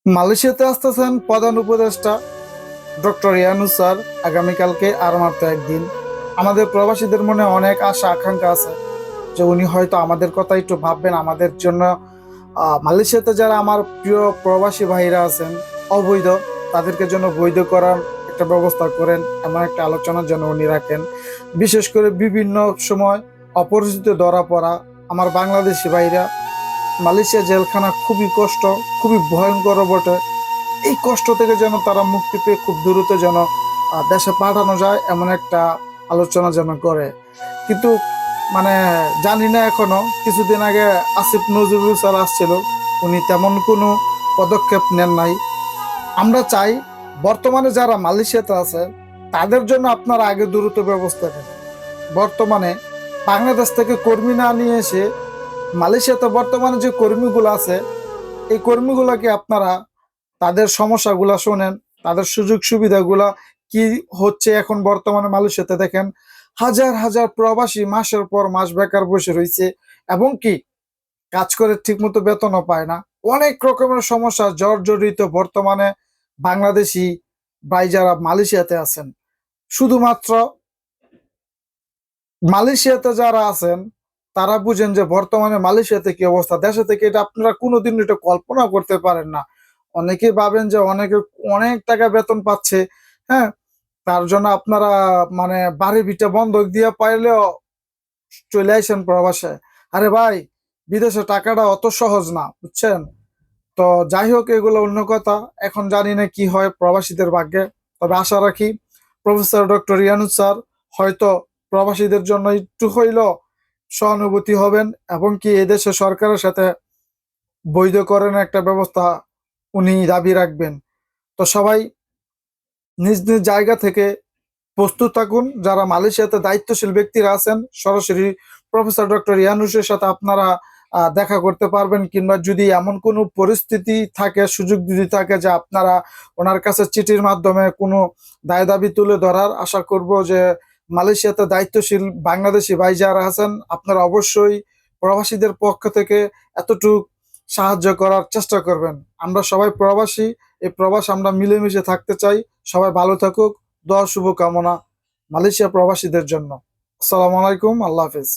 মালয়েশিয়াতে আসতেছেন প্রধান উপদেষ্টা ডক্টর ইয়ানুস স্যার আগামীকালকে আর মাত্র একদিন। আমাদের প্রবাসীদের মনে অনেক আশা আকাঙ্ক্ষা আছে যে উনি হয়তো আমাদের কথা একটু ভাববেন, আমাদের জন্য মালয়েশিয়াতে যারা আমার প্রিয় প্রবাসী ভাইরা আছেন অবৈধ, তাদেরকে জন্য বৈধ করার একটা ব্যবস্থা করেন, এমন একটা আলোচনার জন্য উনি রাখেন। বিশেষ করে বিভিন্ন সময় অপরিচিত ধরা পড়া আমার বাংলাদেশি ভাইরা, মালয়েশিয়া জেলখানা খুবই কষ্ট, খুবই ভয়ঙ্কর বটে। এই কষ্ট থেকে যেন তারা মুক্তি পেয়ে খুব দ্রুত যেন দেশে পাঠানো যায় এমন একটা আলোচনা যেন করে। কিন্তু মানে জানি না, এখনো কিছুদিন আগে আসিফ নজরুল স্যার আসছিল, উনি তেমন কোনো পদক্ষেপ নেন নাই। আমরা চাই বর্তমানে যারা মালয়েশিয়াতে আছে তাদের জন্য আপনারা আগে দ্রুত ব্যবস্থা নেন। বর্তমানে বাংলাদেশ থেকে কর্মী না নিয়ে এসে মালয়েশিয়াতে বর্তমানে যে কর্মীগুলো আছে এই কর্মীগুলোকে আপনারা তাদের সমস্যাগুলা শোনেন, তাদের সুযোগ সুবিধাগুলা কি হচ্ছে এখন বর্তমানে মালয়েশিয়াতে। দেখেন, হাজার হাজার প্রবাসী মাসের পর মাস বেকার বসে রয়েছে এবং কি কাজ করে ঠিকমতো বেতনও পায় না। অনেক রকমের সমস্যা জর্জরিত বর্তমানে বাংলাদেশি ভাই যারা মালয়েশিয়াতে আছেন। শুধুমাত্র মালয়েশিয়াতে যারা আছেন তারা বুঝেন যে বর্তমানে মালয়েশিয়াতে কি অবস্থা। দেশে থেকে এটা আপনারা কোনোদিন এটা কল্পনা করতে পারেন না। অনেকেই ভাবেন যে অনেকে অনেক টাকা বেতন পাচ্ছে, হ্যাঁ, তার জন্য আপনারা মানে বাড়ি ভিটা বন্ধক দিয়ে পাইলেও চলে আসেন প্রবাসে। আরে ভাই, বিদেশে টাকাটা অত সহজ না, বুঝছেন? তো যাই হোক, এগুলো অন্য কথা। এখন জানি না কি হয় প্রবাসীদের ভাগ্যে, তবে আশা রাখি প্রফেসর ডক্টর ইয়ানুস স্যার হয়তো প্রবাসীদের জন্য একটু হইলেও সহানুভূতি হবেন এবং কি এদেশে সরকারের সাথে বৈধকরণের একটা ব্যবস্থা উনি দাবি রাখবেন। তো সবাই নিজ নিজ জায়গা থেকে প্রস্তুত থাকুন। যারা মালয়েশিয়াতে দায়িত্বশীল ব্যক্তিরা আছেন সরাসরি প্রফেসর ডক্টর ইয়ানুসের সাথে আপনারা দেখা করতে পারবেন, কিংবা যদি এমন কোনো পরিস্থিতি থাকে, সুযোগ যদি থাকে যে আপনারা ওনার কাছে চিঠির মাধ্যমে কোনো দায় দাবি তুলে ধরার, আশা করব যে মালয়েশিয়াতে দায়িত্বশীল বাংলাদেশি ভাই যারা আছেন আপনারা অবশ্যই প্রবাসীদের পক্ষ থেকে এতটুকু সাহায্য করার চেষ্টা করবেন। আমরা সবাই প্রবাসী, এই প্রবাস আমরা মিলেমিশে থাকতে চাই। সবাই ভালো থাকুক, দোয়া শুভকামনা মালয়েশিয়া প্রবাসীদের জন্য। আসসালামু আলাইকুম, আল্লাহ হাফেজ।